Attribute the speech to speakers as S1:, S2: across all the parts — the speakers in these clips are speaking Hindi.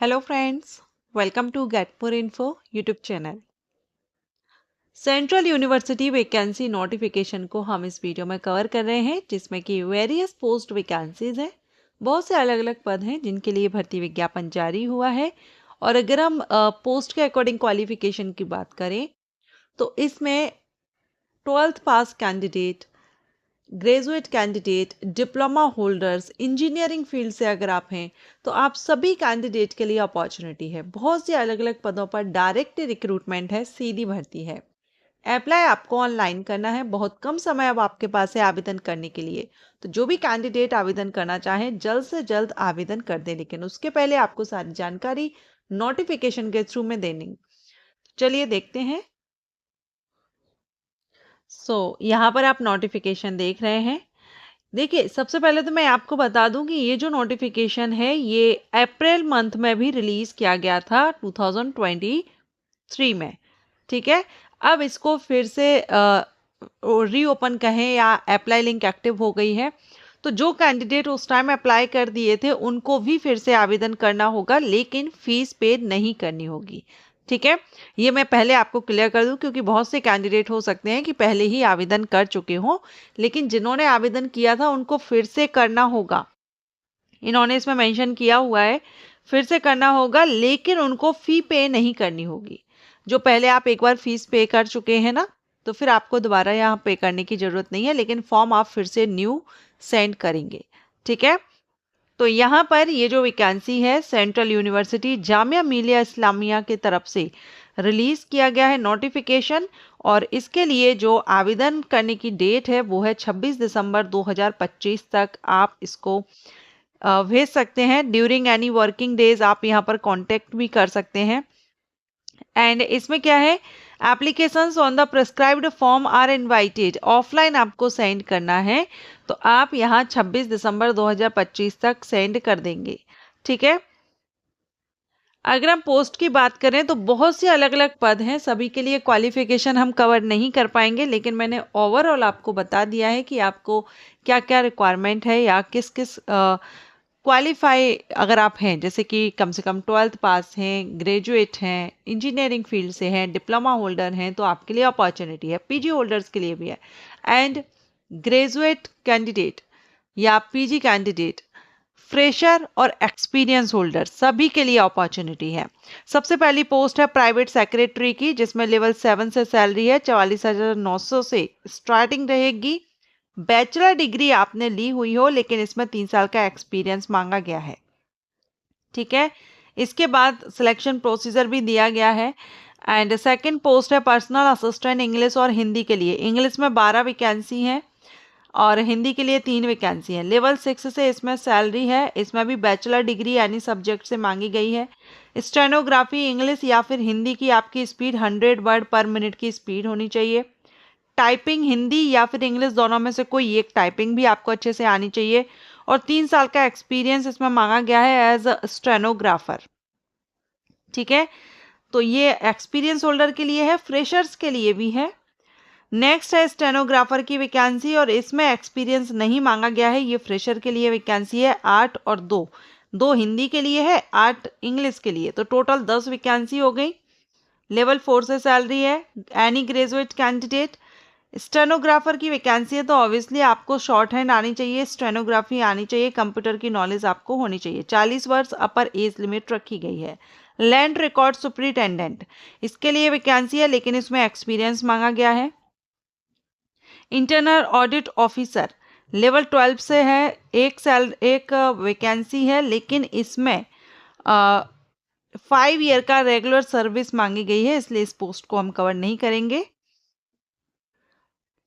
S1: हेलो फ्रेंड्स, वेलकम टू गेटपुर info YouTube channel. Central university vacancy notification को हम इस वीडियो में कवर कर रहे हैं, जिसमें कि वेरियस पोस्ट वैकेंसीज हैं। बहुत से अलग अलग पद हैं जिनके लिए भर्ती विज्ञापन जारी हुआ है। और अगर हम पोस्ट के अकॉर्डिंग क्वालिफिकेशन की बात करें तो इसमें 12th pass candidate, graduate candidate, diploma holders, engineering field से अगर आप हैं तो आप सभी कैंडिडेट के लिए अपॉर्चुनिटी है। बहुत से अलग अलग पदों पर डायरेक्ट रिक्रूटमेंट है, सीधी भर्ती है। अप्लाई आपको ऑनलाइन करना है। बहुत कम समय अब आपके पास है आवेदन करने के लिए। तो जो भी कैंडिडेट आवेदन करना चाहें जल्द से जल्द आवेदन कर दें, लेकिन उसके पहले आपको सारी जानकारी नोटिफिकेशन के थ्रू में देनी। चलिए देखते हैं। यहाँ पर आप नोटिफिकेशन देख रहे हैं। देखिए, सबसे पहले तो मैं आपको बता दूं कि ये जो नोटिफिकेशन है ये अप्रैल मंथ में भी रिलीज किया गया था 2023 में। ठीक है, अब इसको फिर से रीओपन कहें या अप्लाई लिंक एक्टिव हो गई है। तो जो कैंडिडेट उस टाइम अप्लाई कर दिए थे उनको भी फिर से आवेदन करना होगा, लेकिन फीस पे नहीं करनी होगी। ठीक है, ये मैं पहले आपको क्लियर कर दूं, क्योंकि बहुत से कैंडिडेट हो सकते हैं कि पहले ही आवेदन कर चुके हों, लेकिन जिन्होंने आवेदन किया था उनको फिर से करना होगा। इन्होंने इसमें मेंशन किया हुआ है, फिर से करना होगा, लेकिन उनको फी पे नहीं करनी होगी। जो पहले आप एक बार फीस पे कर चुके हैं ना, तो फिर आपको दोबारा यहाँ पे करने की जरूरत नहीं है, लेकिन फॉर्म आप फिर से न्यू सेंड करेंगे। ठीक है, तो यहाँ पर ये जो वैकेंसी है सेंट्रल यूनिवर्सिटी जामिया मिलिया इस्लामिया की तरफ से रिलीज किया गया है नोटिफिकेशन। और इसके लिए जो आवेदन करने की डेट है वो है 26 दिसंबर 2025 तक आप इसको भेज सकते हैं। ड्यूरिंग एनी वर्किंग डेज आप यहाँ पर कांटेक्ट भी कर सकते हैं। एंड इसमें क्या है, applications on the prescribed form are invited. Offline आपको सेंड करना है, तो आप यहाँ 26 दिसंबर 2025 तक सेंड कर देंगे। ठीक है, अगर हम पोस्ट की बात करें तो बहुत से अलग अलग पद हैं, सभी के लिए क्वालिफिकेशन हम कवर नहीं कर पाएंगे, लेकिन मैंने ओवरऑल आपको बता दिया है कि आपको क्या क्या रिक्वायरमेंट है या किस किस क्वालिफाई अगर आप हैं, जैसे कि कम से कम 12th पास हैं, ग्रेजुएट हैं, इंजीनियरिंग फील्ड से हैं, डिप्लोमा होल्डर हैं, तो आपके लिए अपॉर्चुनिटी है। पीजी होल्डर्स के लिए भी है। एंड ग्रेजुएट कैंडिडेट या पीजी कैंडिडेट, फ्रेशर और एक्सपीरियंस होल्डर, सभी के लिए अपॉर्चुनिटी है। सबसे पहली पोस्ट है प्राइवेट सेक्रेटरी की, जिसमें लेवल 7 से सैलरी है 44,900 से स्टार्टिंग रहेगी। बैचलर डिग्री आपने ली हुई हो, लेकिन इसमें 3 साल का एक्सपीरियंस मांगा गया है। ठीक है, इसके बाद सिलेक्शन प्रोसीजर भी दिया गया है। एंड सेकंड पोस्ट है पर्सनल असिस्टेंट इंग्लिश और हिंदी के लिए। इंग्लिश में 12 वैकेंसी हैं और हिंदी के लिए 3 वैकेंसी हैं। लेवल 6 से इसमें सैलरी है। इसमें भी बैचलर डिग्री यानी सब्जेक्ट से मांगी गई है। स्टेनोग्राफी इंग्लिश या फिर हिंदी की आपकी स्पीड 100 वर्ड पर मिनट की स्पीड होनी चाहिए। टाइपिंग हिंदी या फिर इंग्लिश दोनों में से कोई एक टाइपिंग भी आपको अच्छे से आनी चाहिए। और 3 साल का एक्सपीरियंस इसमें मांगा गया है एज अ स्टेनोग्राफर। ठीक है, तो ये एक्सपीरियंस होल्डर के लिए है, फ्रेशर्स के लिए भी है। नेक्स्ट है स्टेनोग्राफर की वैकेंसी, और इसमें एक्सपीरियंस नहीं मांगा गया है। ये फ्रेशर के लिए वैकेंसी है। 8 और 2, 2 हिंदी के लिए है, 8 इंग्लिश के लिए, तो टोटल 10 वैकेंसी हो गई। लेवल 4 से सैलरी है। Any graduate candidate. स्टेनोग्राफर की वैकेंसी है, तो ऑब्वियसली आपको शॉर्ट हैंड आनी चाहिए, स्टेनोग्राफी आनी चाहिए, कंप्यूटर की नॉलेज आपको होनी चाहिए। 40 वर्ष अपर एज लिमिट रखी गई है। लैंड रिकॉर्ड सुपरिटेंडेंट, इसके लिए वैकेंसी है, लेकिन इसमें एक्सपीरियंस मांगा गया है। इंटरनल ऑडिट ऑफिसर लेवल 12 से है, एक वैकेंसी है, लेकिन इसमें 5 ईयर का रेगुलर सर्विस मांगी गई है, इसलिए इस पोस्ट को हम कवर नहीं करेंगे।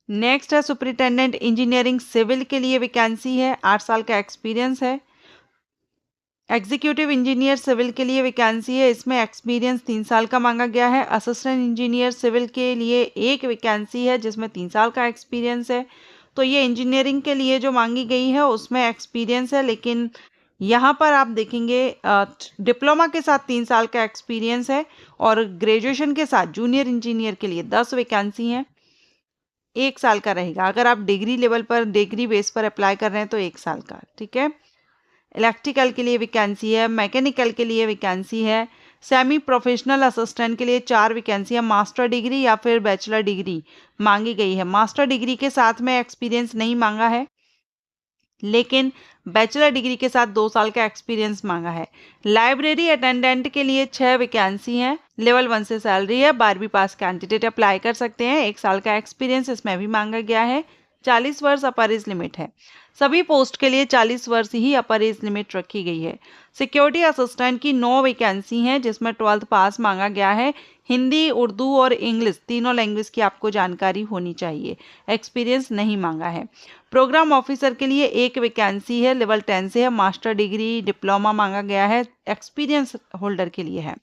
S1: नेक्स्ट है सुपरिटेंडेंट इंजीनियरिंग सिविल के लिए वैकेंसी है, 8 साल का एक्सपीरियंस है। एग्जीक्यूटिव इंजीनियर सिविल के लिए वैकेंसी है, इसमें एक्सपीरियंस 3 साल का मांगा गया है। असिस्टेंट इंजीनियर सिविल के लिए एक वैकेंसी है जिसमें 3 साल का एक्सपीरियंस है। तो ये इंजीनियरिंग के लिए जो मांगी गई है उसमें एक्सपीरियंस है, लेकिन यहाँ पर आप देखेंगे डिप्लोमा के साथ 3 साल का एक्सपीरियंस है, और ग्रेजुएशन के साथ जूनियर इंजीनियर के लिए 10 वैकेंसी हैं, 1 साल का रहेगा। अगर आप डिग्री लेवल पर डिग्री बेस पर अप्लाई कर रहे हैं तो 1 साल का। ठीक है, इलेक्ट्रिकल के लिए वैकेंसी है, मैकेनिकल के लिए वैकेंसी है, सेमी प्रोफेशनल असिस्टेंट के लिए 4 वैकेंसी है, मास्टर डिग्री या फिर बैचलर डिग्री मांगी गई है। मास्टर डिग्री के साथ में एक्सपीरियंस नहीं मांगा है, लेकिन बैचलर डिग्री के साथ 2 साल का एक्सपीरियंस मांगा है। लाइब्रेरी अटेंडेंट के लिए 6 वैकेंसी हैं, लेवल 1 से सैलरी है, 12वीं पास कैंडिडेट अप्लाई कर सकते हैं। 1 साल का एक्सपीरियंस इसमें भी मांगा गया है। 40 वर्ष अपर एज लिमिट है, सभी पोस्ट के लिए 40 वर्ष ही अपर एज लिमिट रखी गई है। सिक्योरिटी असिस्टेंट की 9 वैकेंसी हैं, जिसमें 12th पास मांगा गया है। हिंदी, उर्दू और इंग्लिश तीनों लैंग्वेज की आपको जानकारी होनी चाहिए, एक्सपीरियंस नहीं मांगा है। प्रोग्राम ऑफिसर के लिए 1 वैकेंसी है, लेवल 10 से है, मास्टर डिग्री डिप्लोमा मांगा गया है, एक्सपीरियंस होल्डर के लिए है।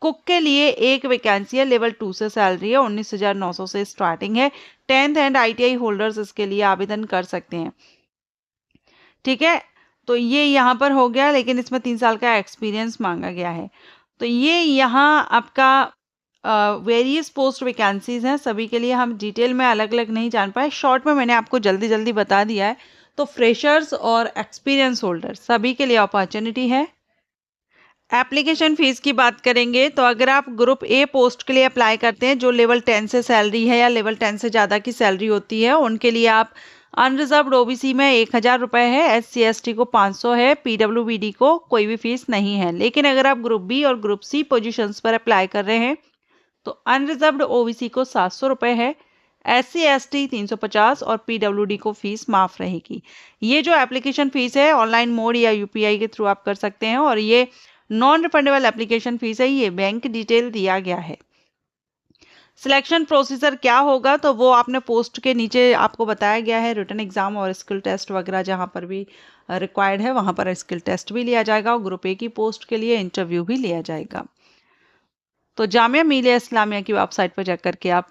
S1: कुक के लिए 1 वैकेंसी है, लेवल 2 से सैलरी है, 19,900 से स्टार्टिंग है। 10th एंड ITI होल्डर्स इसके लिए आवेदन कर सकते हैं। ठीक है, तो ये यहाँ पर हो गया, लेकिन इसमें 3 साल का एक्सपीरियंस मांगा गया है। तो ये यहाँ आपका वेरियस पोस्ट वैकेंसीज हैं, सभी के लिए हम डिटेल में अलग अलग नहीं जान पाए, शॉर्ट में मैंने आपको जल्दी जल्दी बता दिया है। तो फ्रेशर्स और एक्सपीरियंस होल्डर सभी के लिए अपॉर्चुनिटी है। एप्लीकेशन फ़ीस की बात करेंगे तो अगर आप ग्रुप ए पोस्ट के लिए अप्लाई करते हैं, जो लेवल 10 से सैलरी है या लेवल 10 से ज़्यादा की सैलरी होती है, उनके लिए आप अनरिजर्व्ड OBC में 1,000 रुपये है, SC ST को 500 है, PWBD को कोई भी फीस नहीं है। लेकिन अगर आप ग्रुप बी और ग्रुप सी पोजीशंस पर अप्लाई कर रहे हैं तो अनरिजर्व्ड OBC को 700 रुपये है, SC ST 350 और PWD को फीस माफ़ रहेगी। ये जो एप्लीकेशन फ़ीस है ऑनलाइन मोड या UPI के थ्रू आप कर सकते हैं, और ये नॉन रिफंडेबल एप्लीकेशन फ़ीस है, ये बैंक डिटेल दिया गया है। सिलेक्शन प्रोसीजर क्या होगा तो वो आपने पोस्ट के नीचे आपको बताया गया है, रिटन एग्जाम और स्किल टेस्ट वगैरह जहाँ पर भी रिक्वायर्ड है वहाँ पर स्किल टेस्ट भी लिया जाएगा, और ग्रुप ए की पोस्ट के लिए इंटरव्यू भी लिया जाएगा। तो जामिया मिलिया इस्लामिया की वेबसाइट पर जाकर के आप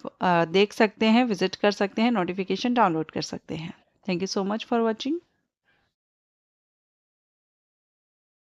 S1: देख सकते हैं, विजिट कर सकते हैं, नोटिफिकेशन डाउनलोड कर सकते हैं। Thank you so much for watching.